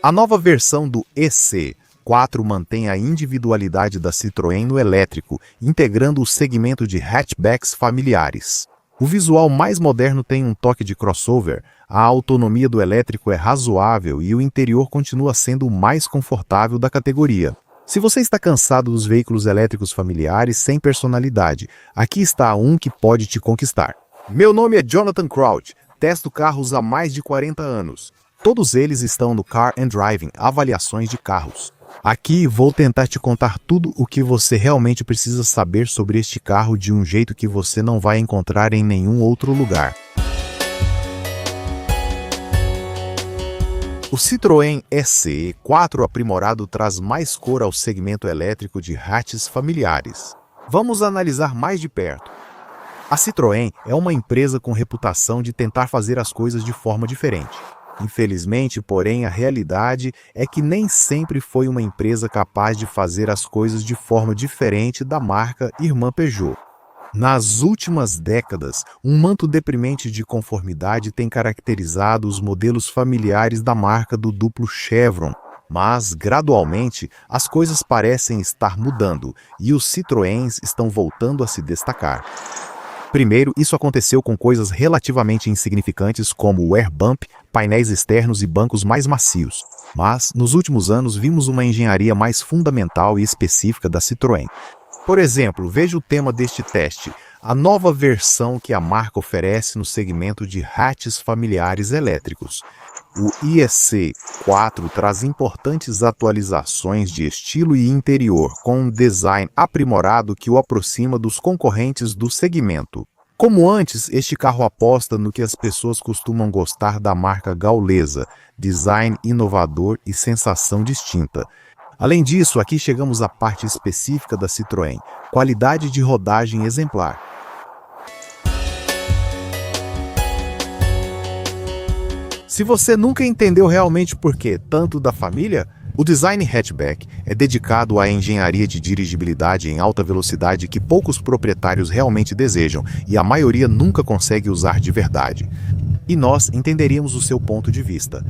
A nova versão do EC4 mantém a individualidade da Citroën no elétrico, integrando o segmento de hatchbacks familiares. O visual mais moderno tem um toque de crossover, a autonomia do elétrico é razoável e o interior continua sendo o mais confortável da categoria. Se você está cansado dos veículos elétricos familiares sem personalidade, aqui está um que pode te conquistar. Meu nome é Jonathan Crouch, testo carros há mais de 40 anos. Todos eles estão no Car and Driving, avaliações de carros. Aqui vou tentar te contar tudo o que você realmente precisa saber sobre este carro de um jeito que você não vai encontrar em nenhum outro lugar. O Citroën EC4 aprimorado traz mais cor ao segmento elétrico de hatches familiares. Vamos analisar mais de perto. A Citroën é uma empresa com reputação de tentar fazer as coisas de forma diferente. Infelizmente, porém, a realidade é que nem sempre foi uma empresa capaz de fazer as coisas de forma diferente da marca irmã Peugeot. Nas últimas décadas, um manto deprimente de conformidade tem caracterizado os modelos familiares da marca do duplo Chevron. Mas, gradualmente, as coisas parecem estar mudando e os Citroëns estão voltando a se destacar. Primeiro, isso aconteceu com coisas relativamente insignificantes como o air bump, painéis externos e bancos mais macios. Mas, nos últimos anos, vimos uma engenharia mais fundamental e específica da Citroën. Por exemplo, veja o tema deste teste, a nova versão que a marca oferece no segmento de hatches familiares elétricos. O EC4 traz importantes atualizações de estilo e interior, com um design aprimorado que o aproxima dos concorrentes do segmento. Como antes, este carro aposta no que as pessoas costumam gostar da marca gaulesa, design inovador e sensação distinta. Além disso, aqui chegamos à parte específica da Citroën, qualidade de rodagem exemplar. Se você nunca entendeu realmente por que tanto da família, o design hatchback é dedicado à engenharia de dirigibilidade em alta velocidade que poucos proprietários realmente desejam e a maioria nunca consegue usar de verdade. E nós entenderíamos o seu ponto de vista.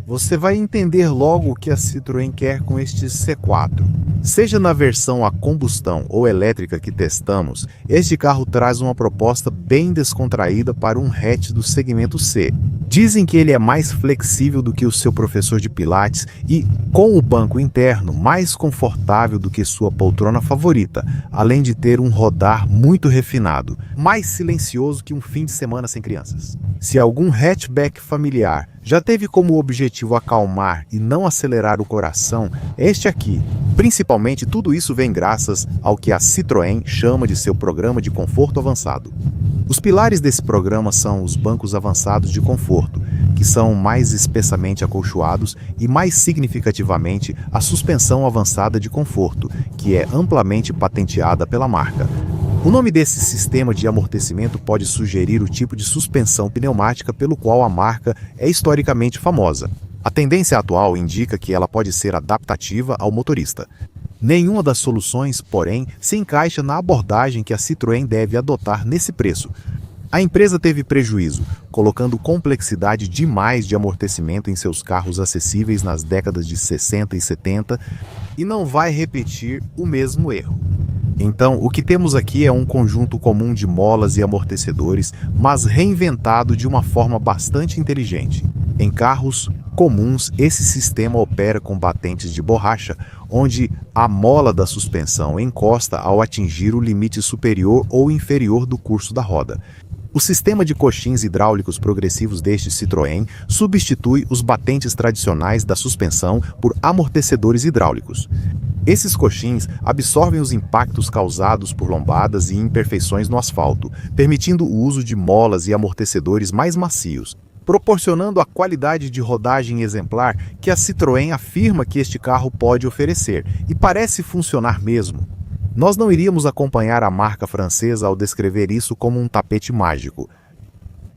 Você vai entender logo o que a Citroën quer com este C4. Seja na versão a combustão ou elétrica que testamos, este carro traz uma proposta bem descontraída para um hatch do segmento C. Dizem que ele é mais flexível do que o seu professor de pilates e, com o banco interno, mais confortável do que sua poltrona favorita, além de ter um rodar muito refinado, mais silencioso que um fim de semana sem crianças. Se algum hatchback familiar já teve como objetivo acalmar e não acelerar o coração, este aqui. Principalmente, tudo isso vem graças ao que a Citroën chama de seu programa de conforto avançado. Os pilares desse programa são os bancos avançados de conforto, que são mais espessamente acolchoados, e mais significativamente a suspensão avançada de conforto, que é amplamente patenteada pela marca. O nome desse sistema de amortecimento pode sugerir o tipo de suspensão pneumática pelo qual a marca é historicamente famosa. A tendência atual indica que ela pode ser adaptativa ao motorista. Nenhuma das soluções, porém, se encaixa na abordagem que a Citroën deve adotar nesse preço. A empresa teve prejuízo, colocando complexidade demais de amortecimento em seus carros acessíveis nas décadas de 60 e 70 e não vai repetir o mesmo erro. Então, o que temos aqui é um conjunto comum de molas e amortecedores, mas reinventado de uma forma bastante inteligente. Em carros comuns, esse sistema opera com batentes de borracha, onde a mola da suspensão encosta ao atingir o limite superior ou inferior do curso da roda. O sistema de coxins hidráulicos progressivos deste Citroën substitui os batentes tradicionais da suspensão por amortecedores hidráulicos. Esses coxins absorvem os impactos causados por lombadas e imperfeições no asfalto, permitindo o uso de molas e amortecedores mais macios, proporcionando a qualidade de rodagem exemplar que a Citroën afirma que este carro pode oferecer, e parece funcionar mesmo. Nós não iríamos acompanhar a marca francesa ao descrever isso como um tapete mágico.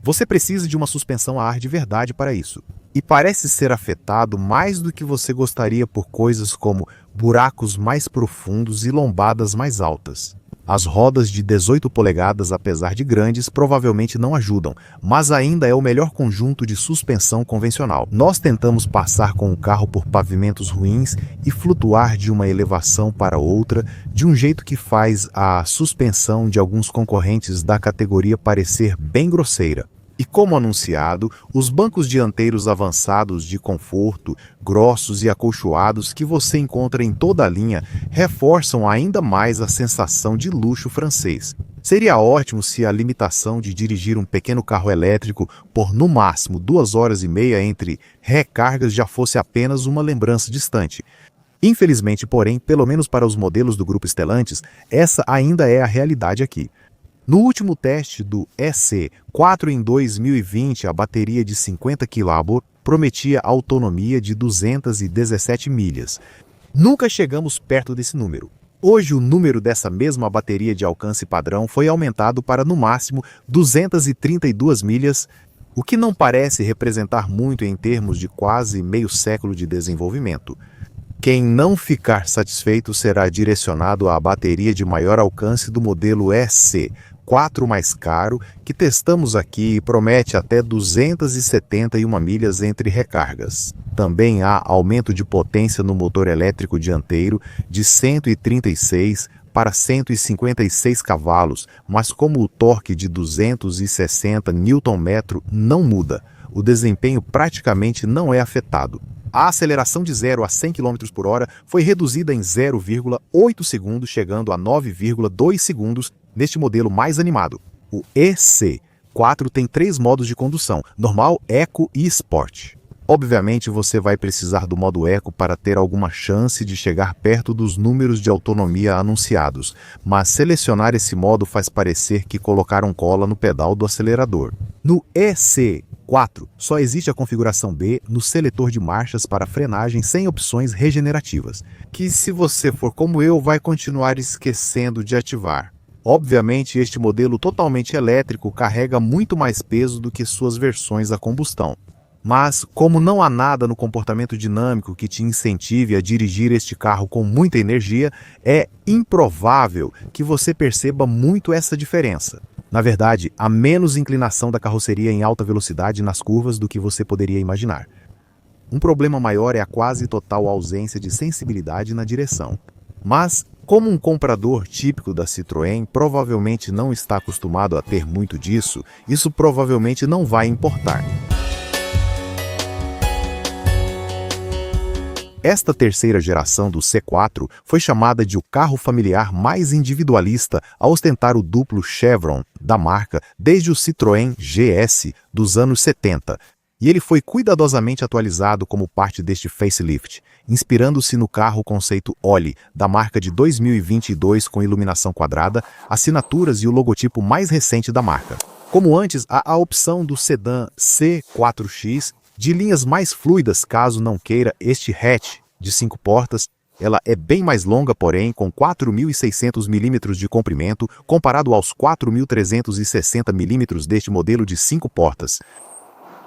Você precisa de uma suspensão a ar de verdade para isso. E parece ser afetado mais do que você gostaria por coisas como buracos mais profundos e lombadas mais altas. As rodas de 18 polegadas, apesar de grandes, provavelmente não ajudam, mas ainda é o melhor conjunto de suspensão convencional. Nós tentamos passar com o carro por pavimentos ruins e flutuar de uma elevação para outra, de um jeito que faz a suspensão de alguns concorrentes da categoria parecer bem grosseira. E como anunciado, os bancos dianteiros avançados de conforto, grossos e acolchoados que você encontra em toda a linha, reforçam ainda mais a sensação de luxo francês. Seria ótimo se a limitação de dirigir um pequeno carro elétrico por no máximo 2 horas e meia entre recargas já fosse apenas uma lembrança distante. Infelizmente, porém, pelo menos para os modelos do grupo Stellantis, essa ainda é a realidade aqui. No último teste do EC4 em 2020, a bateria de 50 kWh prometia autonomia de 217 milhas. Nunca chegamos perto desse número. Hoje, o número dessa mesma bateria de alcance padrão foi aumentado para, no máximo, 232 milhas, o que não parece representar muito em termos de quase meio século de desenvolvimento. Quem não ficar satisfeito será direcionado à bateria de maior alcance do modelo EC4 mais caro, que testamos aqui e promete até 271 milhas entre recargas. Também há aumento de potência no motor elétrico dianteiro de 136 para 156 cavalos, mas como o torque de 260 Nm não muda, o desempenho praticamente não é afetado. A aceleração de 0 a 100 km por hora foi reduzida em 0,8 segundos, chegando a 9,2 segundos neste modelo mais animado. O EC4 tem 3 modos de condução: normal, eco e sport. Obviamente você vai precisar do modo eco para ter alguma chance de chegar perto dos números de autonomia anunciados, mas selecionar esse modo faz parecer que colocaram cola no pedal do acelerador. No EC4 só existe a configuração B no seletor de marchas para frenagem sem opções regenerativas, que se você for como eu vai continuar esquecendo de ativar. Obviamente este modelo totalmente elétrico carrega muito mais peso do que suas versões a combustão. Mas, como não há nada no comportamento dinâmico que te incentive a dirigir este carro com muita energia, é improvável que você perceba muito essa diferença. Na verdade, há menos inclinação da carroceria em alta velocidade nas curvas do que você poderia imaginar. Um problema maior é a quase total ausência de sensibilidade na direção. Mas, como um comprador típico da Citroën provavelmente não está acostumado a ter muito disso, isso provavelmente não vai importar. Esta terceira geração do C4 foi chamada de o carro familiar mais individualista a ostentar o duplo chevron da marca desde o Citroën GS dos anos 70, e ele foi cuidadosamente atualizado como parte deste facelift, inspirando-se no carro conceito Oli da marca de 2022 com iluminação quadrada, assinaturas e o logotipo mais recente da marca. Como antes, há a opção do sedã C4X, de linhas mais fluidas caso não queira este hatch de 5 portas. Ela é bem mais longa, porém, com 4.600 mm de comprimento, comparado aos 4.360 mm deste modelo de 5 portas.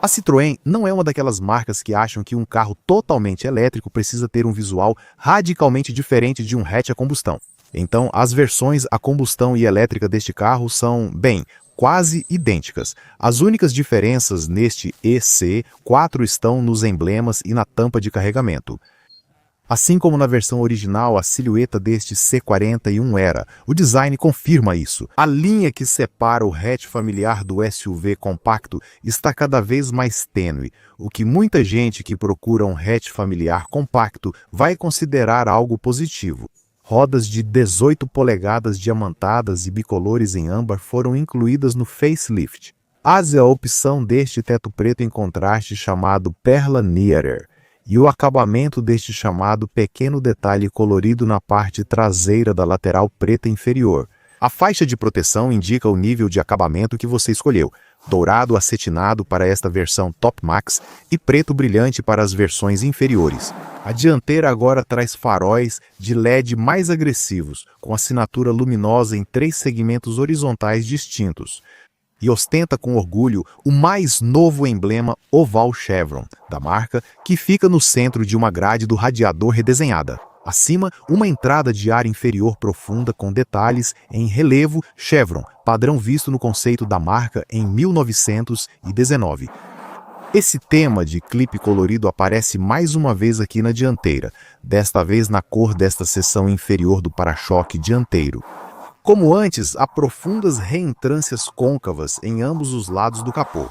A Citroën não é uma daquelas marcas que acham que um carro totalmente elétrico precisa ter um visual radicalmente diferente de um hatch a combustão. Então, as versões a combustão e elétrica deste carro são, bem, quase idênticas. As únicas diferenças neste EC4 estão nos emblemas e na tampa de carregamento. Assim como na versão original, a silhueta deste C41 era. O design confirma isso. A linha que separa o hatch familiar do SUV compacto está cada vez mais tênue, o que muita gente que procura um hatch familiar compacto vai considerar algo positivo. Rodas de 18 polegadas diamantadas e bicolores em âmbar foram incluídas no facelift. Há a opção deste teto preto em contraste chamado Perla Nearer, e o acabamento deste chamado pequeno detalhe colorido na parte traseira da lateral preta inferior. A faixa de proteção indica o nível de acabamento que você escolheu: dourado acetinado para esta versão Top Max e preto brilhante para as versões inferiores. A dianteira agora traz faróis de LED mais agressivos, com assinatura luminosa em 3 segmentos horizontais distintos. E ostenta com orgulho o mais novo emblema oval chevron da marca, que fica no centro de uma grade do radiador redesenhada. Acima, uma entrada de ar inferior profunda com detalhes em relevo chevron, padrão visto no conceito da marca em 1919. Esse tema de clipe colorido aparece mais uma vez aqui na dianteira, desta vez na cor desta seção inferior do para-choque dianteiro. Como antes, há profundas reentrâncias côncavas em ambos os lados do capô.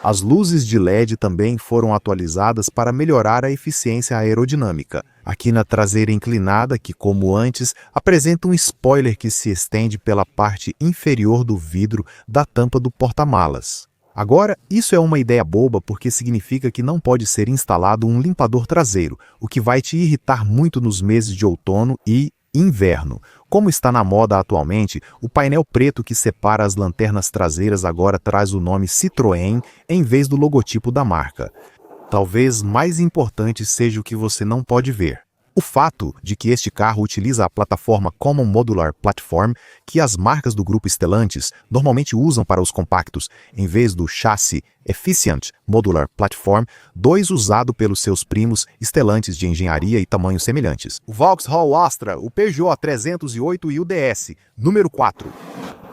As luzes de LED também foram atualizadas para melhorar a eficiência aerodinâmica. Aqui na traseira inclinada, que como antes, apresenta um spoiler que se estende pela parte inferior do vidro da tampa do porta-malas. Agora, isso é uma ideia boba porque significa que não pode ser instalado um limpador traseiro, o que vai te irritar muito nos meses de outono e inverno. Como está na moda atualmente, o painel preto que separa as lanternas traseiras agora traz o nome Citroën em vez do logotipo da marca. Talvez mais importante seja o que você não pode ver. O fato de que este carro utiliza a plataforma Common Modular Platform, que as marcas do grupo Stellantis normalmente usam para os compactos, em vez do chassi Efficient Modular Platform 2 usado pelos seus primos Stellantis de engenharia e tamanhos semelhantes. O Vauxhall Astra, o Peugeot 308 e o DS, número 4.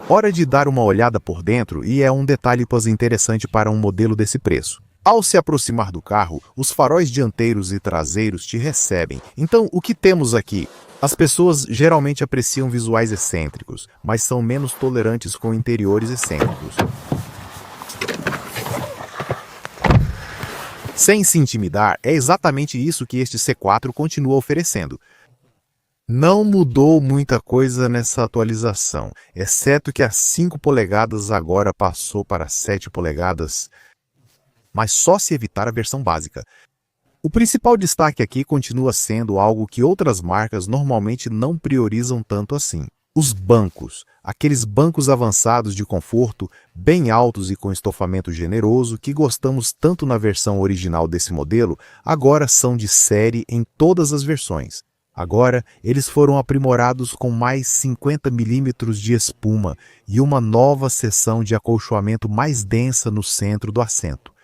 Hora de dar uma olhada por dentro e é um detalhe interessante para um modelo desse preço. Ao se aproximar do carro, os faróis dianteiros e traseiros te recebem. Então, o que temos aqui? As pessoas geralmente apreciam visuais excêntricos, mas são menos tolerantes com interiores excêntricos. Sem se intimidar, é exatamente isso que este C4 continua oferecendo. Não mudou muita coisa nessa atualização, exceto que a 5 polegadas agora passou para 7 polegadas, mas só se evitar a versão básica. O principal destaque aqui continua sendo algo que outras marcas normalmente não priorizam tanto assim. Os bancos, aqueles bancos avançados de conforto, bem altos e com estofamento generoso que gostamos tanto na versão original desse modelo, agora são de série em todas as versões. Agora, eles foram aprimorados com mais 50 mm de espuma e uma nova seção de acolchoamento mais densa no centro do assento.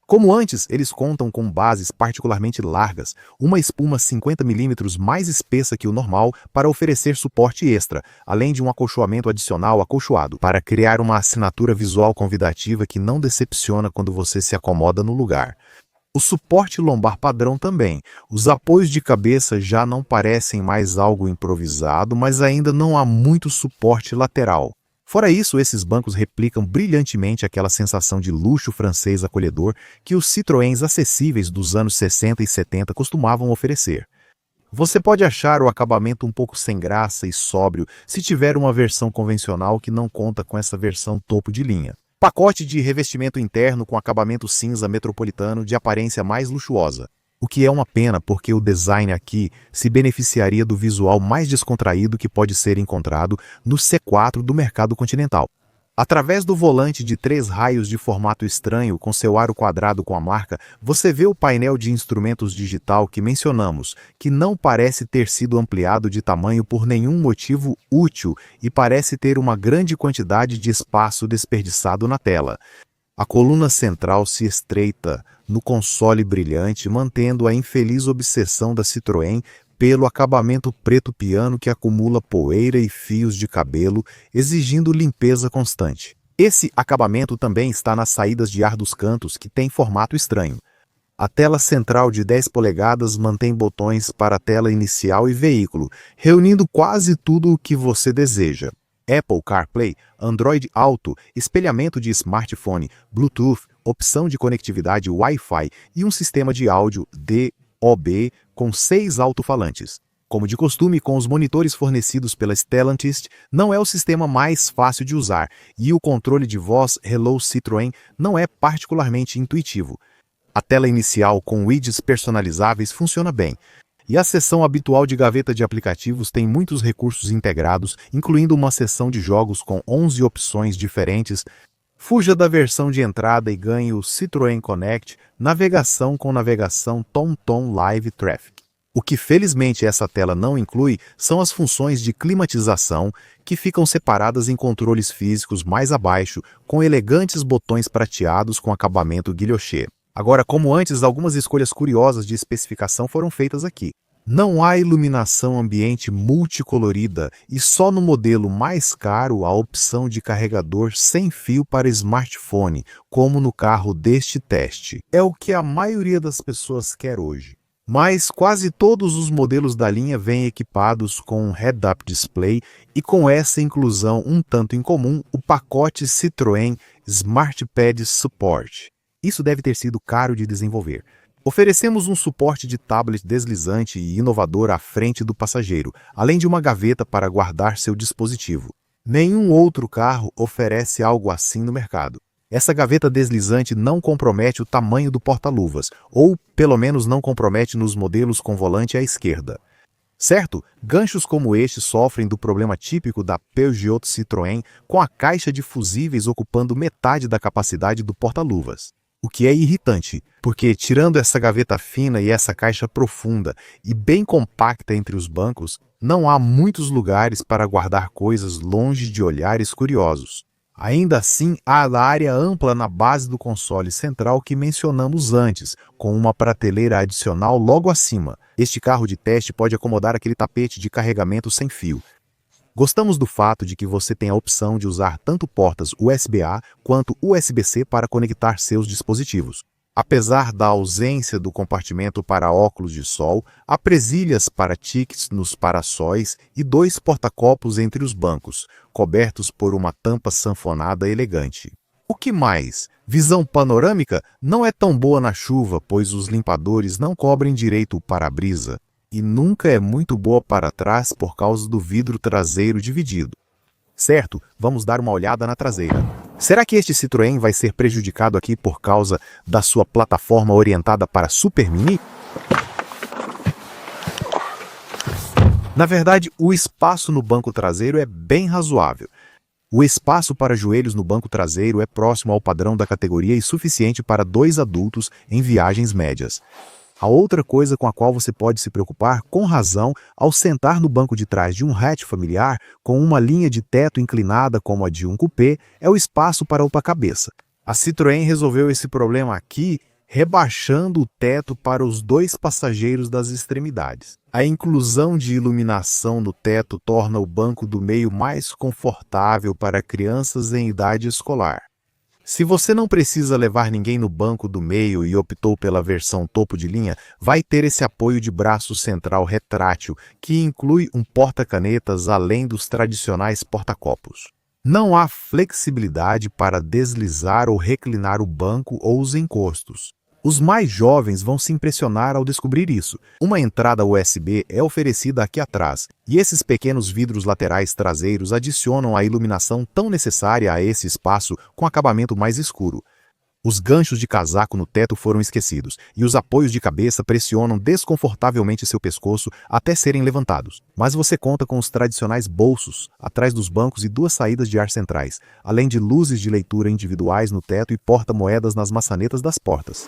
Como antes, eles contam com bases particularmente largas, uma espuma 50 mm mais espessa que o normal para oferecer suporte extra, além de um acolchoamento adicional acolchoado, para criar uma assinatura visual convidativa que não decepciona quando você se acomoda no lugar. O suporte lombar padrão também. Os apoios de cabeça já não parecem mais algo improvisado, mas ainda não há muito suporte lateral. Fora isso, esses bancos replicam brilhantemente aquela sensação de luxo francês acolhedor que os Citroëns acessíveis dos anos 60 e 70 costumavam oferecer. Você pode achar o acabamento um pouco sem graça e sóbrio se tiver uma versão convencional que não conta com essa versão topo de linha. Pacote de revestimento interno com acabamento cinza metropolitano de aparência mais luxuosa. O que é uma pena porque o design aqui se beneficiaria do visual mais descontraído que pode ser encontrado no C4 do mercado continental. Através do volante de 3 raios de formato estranho com seu aro quadrado com a marca, você vê o painel de instrumentos digital que mencionamos, que não parece ter sido ampliado de tamanho por nenhum motivo útil e parece ter uma grande quantidade de espaço desperdiçado na tela. A coluna central se estreita no console brilhante, mantendo a infeliz obsessão da Citroën pelo acabamento preto piano que acumula poeira e fios de cabelo, exigindo limpeza constante. Esse acabamento também está nas saídas de ar dos cantos, que tem formato estranho. A tela central de 10 polegadas mantém botões para a tela inicial e veículo, reunindo quase tudo o que você deseja. Apple CarPlay, Android Auto, espelhamento de smartphone, Bluetooth, opção de conectividade Wi-Fi e um sistema de áudio DOB com 6 alto-falantes. Como de costume, com os monitores fornecidos pela Stellantis, não é o sistema mais fácil de usar e o controle de voz Hello Citroën não é particularmente intuitivo. A tela inicial com widgets personalizáveis funciona bem. E a seção habitual de gaveta de aplicativos tem muitos recursos integrados, incluindo uma seção de jogos com 11 opções diferentes. Fuja da versão de entrada e ganhe o Citroën Connect, navegação com navegação TomTom Live Traffic. O que felizmente essa tela não inclui são as funções de climatização, que ficam separadas em controles físicos mais abaixo, com elegantes botões prateados com acabamento guilhoché. Agora, como antes, algumas escolhas curiosas de especificação foram feitas aqui. Não há iluminação ambiente multicolorida e só no modelo mais caro a opção de carregador sem fio para smartphone, como no carro deste teste. É o que a maioria das pessoas quer hoje. Mas quase todos os modelos da linha vêm equipados com um head-up display e com essa inclusão um tanto incomum, o pacote Citroën SmartPad Support. Isso deve ter sido caro de desenvolver. Oferecemos um suporte de tablet deslizante e inovador à frente do passageiro, além de uma gaveta para guardar seu dispositivo. Nenhum outro carro oferece algo assim no mercado. Essa gaveta deslizante não compromete o tamanho do porta-luvas, ou pelo menos não compromete nos modelos com volante à esquerda. Certo, ganchos como este sofrem do problema típico da Peugeot Citroën, com a caixa de fusíveis ocupando metade da capacidade do porta-luvas. O que é irritante, porque tirando essa gaveta fina e essa caixa profunda e bem compacta entre os bancos, não há muitos lugares para guardar coisas longe de olhares curiosos. Ainda assim, há a área ampla na base do console central que mencionamos antes, com uma prateleira adicional logo acima. Este carro de teste pode acomodar aquele tapete de carregamento sem fio. Gostamos do fato de que você tem a opção de usar tanto portas USB-A quanto USB-C para conectar seus dispositivos. Apesar da ausência do compartimento para óculos de sol, há presilhas para tickets nos para-sóis e 2 porta-copos entre os bancos, cobertos por uma tampa sanfonada elegante. O que mais? Visão panorâmica não é tão boa na chuva, pois os limpadores não cobrem direito o para-brisa. E nunca é muito boa para trás por causa do vidro traseiro dividido. Certo, vamos dar uma olhada na traseira. Será que este Citroën vai ser prejudicado aqui por causa da sua plataforma orientada para Super Mini? Na verdade, o espaço no banco traseiro é bem razoável. O espaço para joelhos no banco traseiro é próximo ao padrão da categoria e suficiente para 2 adultos em viagens médias. A outra coisa com a qual você pode se preocupar, com razão, ao sentar no banco de trás de um hatch familiar com uma linha de teto inclinada como a de um coupé, é o espaço para o cabeça. A Citroën resolveu esse problema aqui, rebaixando o teto para os 2 passageiros das extremidades. A inclusão de iluminação no teto torna o banco do meio mais confortável para crianças em idade escolar. Se você não precisa levar ninguém no banco do meio e optou pela versão topo de linha, vai ter esse apoio de braço central retrátil, que inclui um porta-canetas além dos tradicionais porta-copos. Não há flexibilidade para deslizar ou reclinar o banco ou os encostos. Os mais jovens vão se impressionar ao descobrir isso. Uma entrada USB é oferecida aqui atrás, e esses pequenos vidros laterais traseiros adicionam a iluminação tão necessária a esse espaço com acabamento mais escuro. Os ganchos de casaco no teto foram esquecidos, e os apoios de cabeça pressionam desconfortavelmente seu pescoço até serem levantados. Mas você conta com os tradicionais bolsos atrás dos bancos e 2 saídas de ar centrais, além de luzes de leitura individuais no teto e porta-moedas nas maçanetas das portas.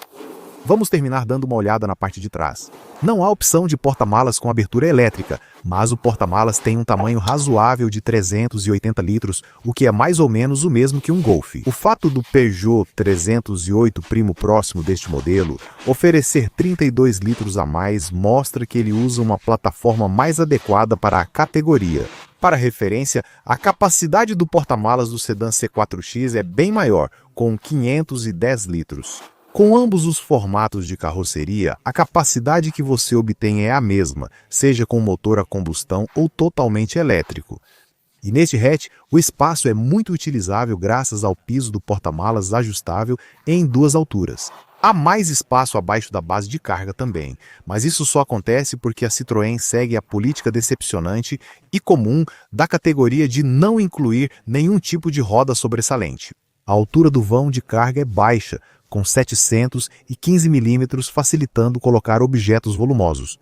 Vamos terminar dando uma olhada na parte de trás. Não há opção de porta-malas com abertura elétrica, mas o porta-malas tem um tamanho razoável de 380 litros, o que é mais ou menos o mesmo que um Golf. O fato do Peugeot 308 primo próximo deste modelo oferecer 32 litros a mais mostra que ele usa uma plataforma mais adequada para a categoria. Para referência, a capacidade do porta-malas do sedã C4X é bem maior, com 510 litros. Com ambos os formatos de carroceria, a capacidade que você obtém é a mesma, seja com motor a combustão ou totalmente elétrico. E neste hatch, o espaço é muito utilizável graças ao piso do porta-malas ajustável em 2 alturas. Há mais espaço abaixo da base de carga também, mas isso só acontece porque a Citroën segue a política decepcionante e comum da categoria de não incluir nenhum tipo de roda sobressalente. A altura do vão de carga é baixa, com 715 mm, facilitando colocar objetos volumosos.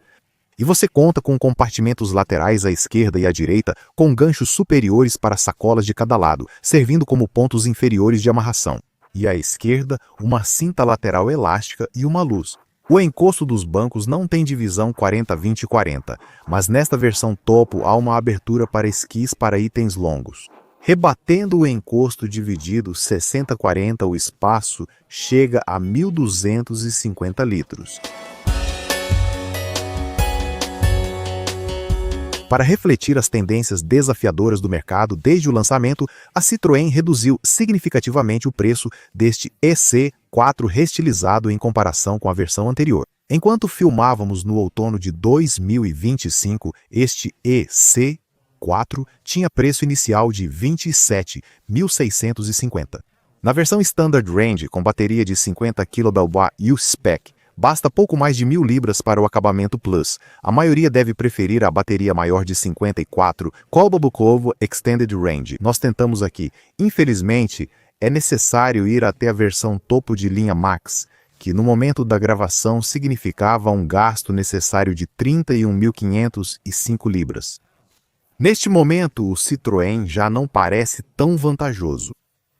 E você conta com compartimentos laterais à esquerda e à direita, com ganchos superiores para sacolas de cada lado, servindo como pontos inferiores de amarração. E à esquerda, uma cinta lateral elástica e uma luz. O encosto dos bancos não tem divisão 40-20-40, mas nesta versão topo há uma abertura para esquis para itens longos. Rebatendo o encosto dividido 60-40, o espaço chega a 1.250 litros. Para refletir as tendências desafiadoras do mercado desde o lançamento, a Citroën reduziu significativamente o preço deste EC4 reestilizado em comparação com a versão anterior. Enquanto filmávamos no outono de 2025, este EC4 tinha preço inicial de R$ 27.650. Na versão Standard Range, com bateria de 50 kWh U-Spec, basta pouco mais de 1.000 libras para o acabamento Plus. A maioria deve preferir a bateria maior de 54 kWh Extended Range. Nós tentamos aqui. Infelizmente, é necessário ir até a versão topo de linha Max, que no momento da gravação significava um gasto necessário de 31.505 libras. Neste momento, o Citroën já não parece tão vantajoso.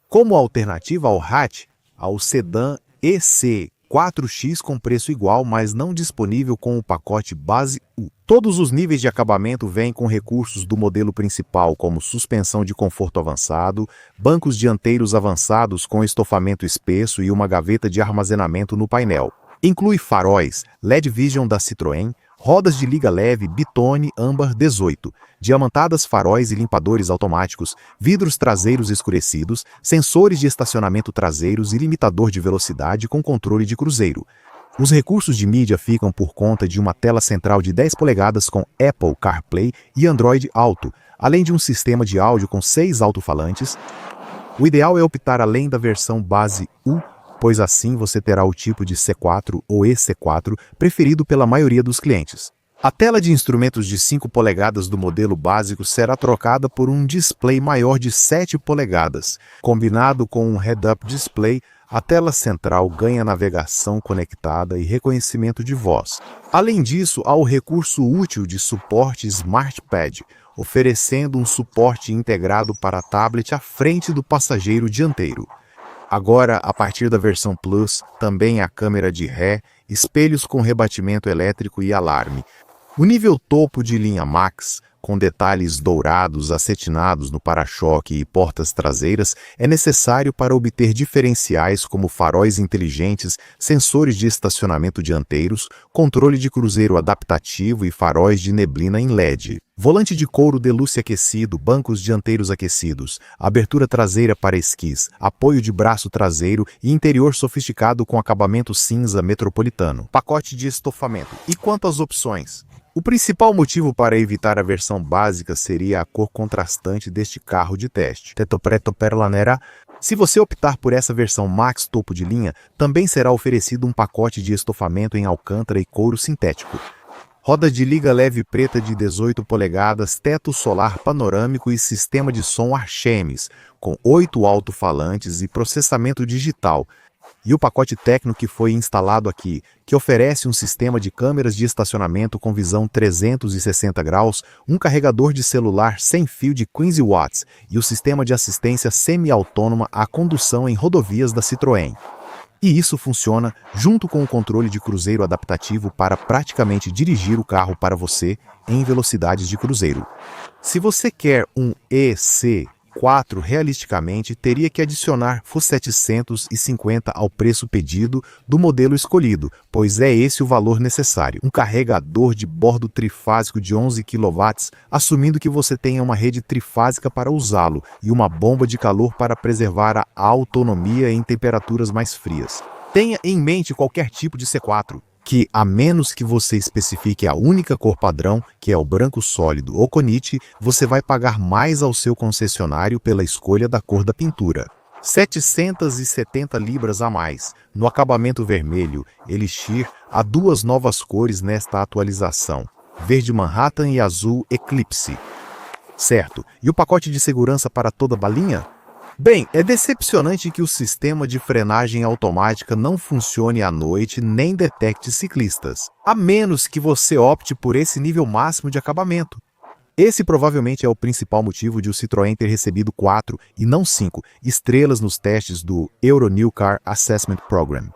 Como alternativa ao hatch, há o sedã EC4X com preço igual, mas não disponível com o pacote base U. Todos os níveis de acabamento vêm com recursos do modelo principal, como suspensão de conforto avançado, bancos dianteiros avançados com estofamento espesso e uma gaveta de armazenamento no painel. Inclui faróis LED Vision da Citroën, rodas de liga leve Bitone Âmbar 18, diamantadas faróis e limpadores automáticos, vidros traseiros escurecidos, sensores de estacionamento traseiros e limitador de velocidade com controle de cruzeiro. Os recursos de mídia ficam por conta de uma tela central de 10 polegadas com Apple CarPlay e Android Auto, além de um sistema de áudio com 6 alto-falantes. O ideal é optar além da versão base U, pois assim você terá o tipo de C4 ou EC4 preferido pela maioria dos clientes. A tela de instrumentos de 5 polegadas do modelo básico será trocada por um display maior de 7 polegadas. Combinado com um head-up display, a tela central ganha navegação conectada e reconhecimento de voz. Além disso, há o recurso útil de suporte SmartPad, oferecendo um suporte integrado para a tablet à frente do passageiro dianteiro. Agora, a partir da versão Plus, também há câmera de ré, espelhos com rebatimento elétrico e alarme. O nível topo de linha Max, com detalhes dourados acetinados no para-choque e portas traseiras, é necessário para obter diferenciais como faróis inteligentes, sensores de estacionamento dianteiros, controle de cruzeiro adaptativo e faróis de neblina em LED. Volante de couro Deluxe aquecido, bancos dianteiros aquecidos, abertura traseira para esquis, apoio de braço traseiro e interior sofisticado com acabamento cinza metropolitano. Pacote de estofamento. E quanto às opções? O principal motivo para evitar a versão básica seria a cor contrastante deste carro de teste. Teto Preto Perla Nera. Se você optar por essa versão Max topo de linha, também será oferecido um pacote de estofamento em alcântara e couro sintético. Roda de liga leve preta de 18 polegadas, teto solar panorâmico e sistema de som Archemes, com 8 alto-falantes e processamento digital. E o pacote técnico que foi instalado aqui, que oferece um sistema de câmeras de estacionamento com visão 360 graus, um carregador de celular sem fio de 15 watts e o sistema de assistência semi-autônoma à condução em rodovias da Citroën. E isso funciona junto com o controle de cruzeiro adaptativo para praticamente dirigir o carro para você em velocidades de cruzeiro. Se você quer um EC4 realisticamente, teria que adicionar R$750 ao preço pedido do modelo escolhido, pois é esse o valor necessário. Um carregador de bordo trifásico de 11 kW, assumindo que você tenha uma rede trifásica para usá-lo, e uma bomba de calor para preservar a autonomia em temperaturas mais frias. Tenha em mente qualquer tipo de C4, que, a menos que você especifique a única cor padrão, que é o branco sólido ou Conite, você vai pagar mais ao seu concessionário pela escolha da cor da pintura. 770 libras a mais. No acabamento vermelho, Elixir, há 2 novas cores nesta atualização: verde Manhattan e azul Eclipse. Certo, e o pacote de segurança para toda balinha? Bem, é decepcionante que o sistema de frenagem automática não funcione à noite nem detecte ciclistas, a menos que você opte por esse nível máximo de acabamento. Esse provavelmente é o principal motivo de o Citroën ter recebido 4, e não 5, estrelas nos testes do Euro New Car Assessment Program.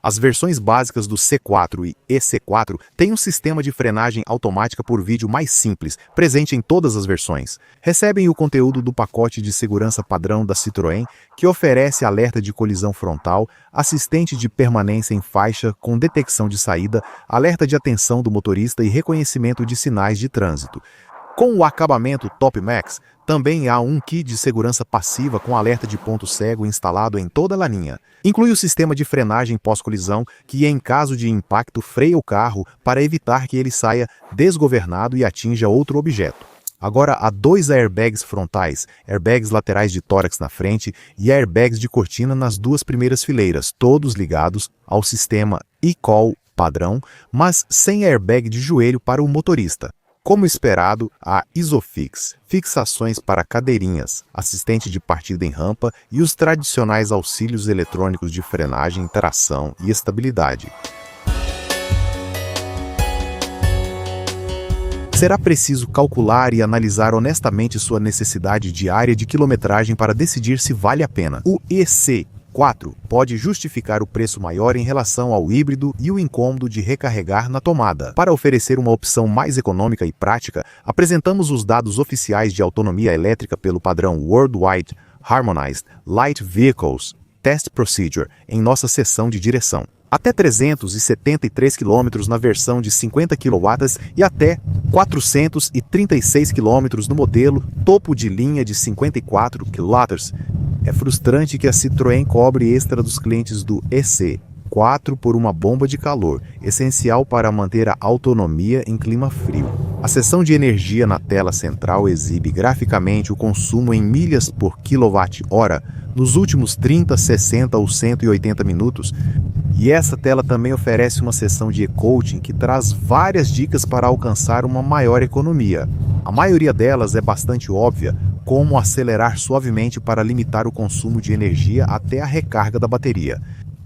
As versões básicas do C4 e EC4 têm um sistema de frenagem automática por vídeo mais simples, presente em todas as versões. Recebem o conteúdo do pacote de segurança padrão da Citroën, que oferece alerta de colisão frontal, assistente de permanência em faixa com detecção de saída, alerta de atenção do motorista e reconhecimento de sinais de trânsito. Com o acabamento Top Max, também há um kit de segurança passiva com alerta de ponto cego instalado em toda a linha. Inclui o sistema de frenagem pós-colisão, que em caso de impacto freia o carro para evitar que ele saia desgovernado e atinja outro objeto. Agora há 2 airbags frontais, airbags laterais de tórax na frente e airbags de cortina nas 2 primeiras fileiras, todos ligados ao sistema e-call padrão, mas sem airbag de joelho para o motorista. Como esperado, há Isofix, fixações para cadeirinhas, assistente de partida em rampa e os tradicionais auxílios eletrônicos de frenagem, tração e estabilidade. Será preciso calcular e analisar honestamente sua necessidade diária de quilometragem para decidir se vale a pena. O EC4 pode justificar o preço maior em relação ao híbrido e o incômodo de recarregar na tomada. Para oferecer uma opção mais econômica e prática, apresentamos os dados oficiais de autonomia elétrica pelo padrão Worldwide Harmonized Light Vehicles Test Procedure em nossa seção de direção. Até 373 km na versão de 50 kW e até 436 km no modelo topo de linha de 54 kW. É frustrante que a Citroën cobre extra dos clientes do EC4 por uma bomba de calor, essencial para manter a autonomia em clima frio. A seção de energia na tela central exibe graficamente o consumo em milhas por quilowatt-hora nos últimos 30, 60 ou 180 minutos. E essa tela também oferece uma seção de e-coaching que traz várias dicas para alcançar uma maior economia. A maioria delas é bastante óbvia, como acelerar suavemente para limitar o consumo de energia até a recarga da bateria.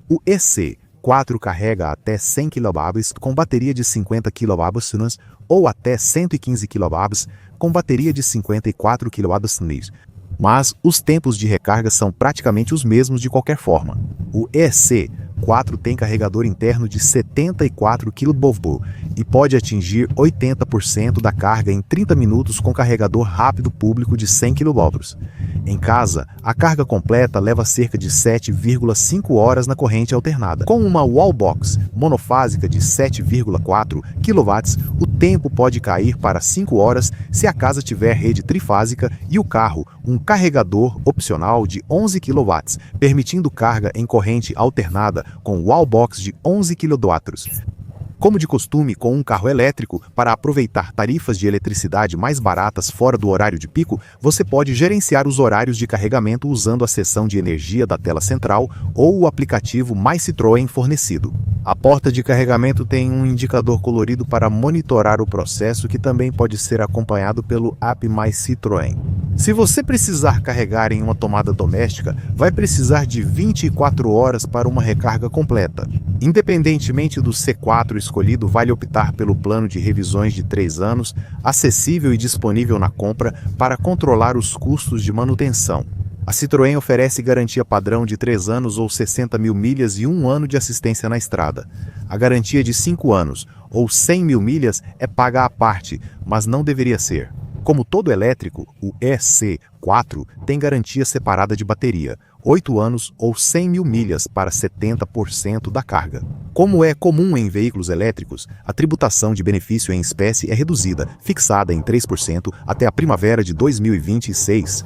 O EC4 carrega até 100 kW com bateria de 50 kWh ou até 115 kW com bateria de 54 kWh. Mas os tempos de recarga são praticamente os mesmos de qualquer forma. O EC4 tem carregador interno de 74 kV e pode atingir 80% da carga em 30 minutos com carregador rápido público de 100 kV. Em casa, a carga completa leva cerca de 7,5 horas na corrente alternada. Com uma wallbox monofásica de 7,4 kW, o tempo pode cair para 5 horas se a casa tiver rede trifásica e o carro um carregador opcional de 11 kW, permitindo carga em corrente alternada com wallbox de 11 kW. Como de costume com um carro elétrico, para aproveitar tarifas de eletricidade mais baratas fora do horário de pico, você pode gerenciar os horários de carregamento usando a seção de energia da tela central ou o aplicativo Mais Citroën fornecido. A porta de carregamento tem um indicador colorido para monitorar o processo, que também pode ser acompanhado pelo app Mais Citroën. Se você precisar carregar em uma tomada doméstica, vai precisar de 24 horas para uma recarga completa. Independentemente do C4 escolhido, vale optar pelo plano de revisões de 3 anos, acessível e disponível na compra para controlar os custos de manutenção. A Citroën oferece garantia padrão de 3 anos ou 60 mil milhas e 1 ano de assistência na estrada. A garantia de 5 anos ou 100 mil milhas é paga à parte, mas não deveria ser. Como todo elétrico, o EC4 tem garantia separada de bateria, 8 anos ou 100 mil milhas para 70% da carga. Como é comum em veículos elétricos, a tributação de benefício em espécie é reduzida, fixada em 3% até a primavera de 2026.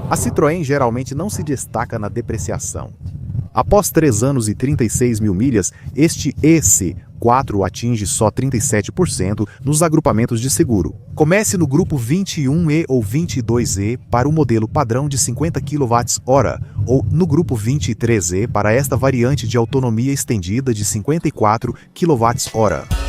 A Citroën geralmente não se destaca na depreciação. Após 3 anos e 36 mil milhas, este EC4 atinge só 37% nos agrupamentos de seguro. Comece no grupo 21E ou 22E para o modelo padrão de 50 kWh, ou no grupo 23E para esta variante de autonomia estendida de 54 kWh.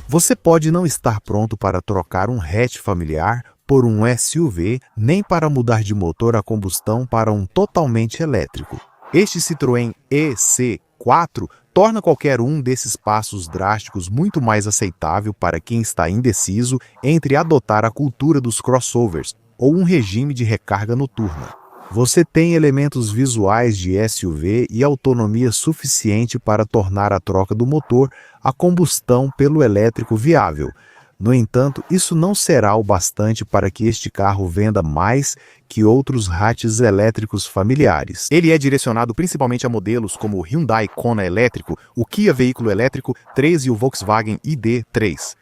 Você pode não estar pronto para trocar um hatch familiar por um SUV, nem para mudar de motor a combustão para um totalmente elétrico. Este Citroën EC4 torna qualquer um desses passos drásticos muito mais aceitável para quem está indeciso entre adotar a cultura dos crossovers ou um regime de recarga noturna. Você tem elementos visuais de SUV e autonomia suficiente para tornar a troca do motor a combustão pelo elétrico viável. No entanto, isso não será o bastante para que este carro venda mais que outros hatches elétricos familiares. Ele é direcionado principalmente a modelos como o Hyundai Kona elétrico, o Kia veículo elétrico 3 e o Volkswagen ID3.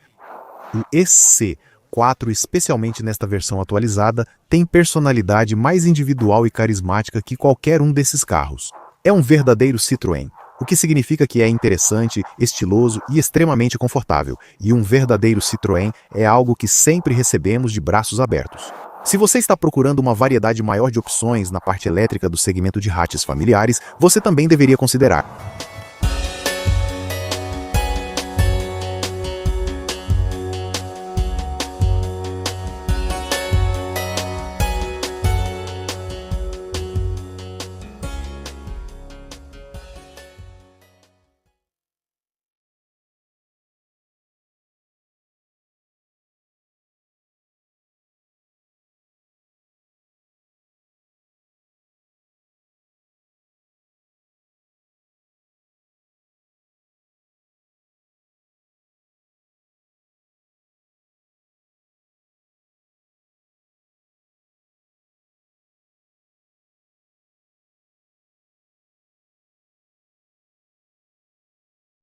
O EC4, especialmente nesta versão atualizada, tem personalidade mais individual e carismática que qualquer um desses carros. É um verdadeiro Citroën, o que significa que é interessante, estiloso e extremamente confortável, e um verdadeiro Citroën é algo que sempre recebemos de braços abertos. Se você está procurando uma variedade maior de opções na parte elétrica do segmento de hatches familiares, você também deveria considerar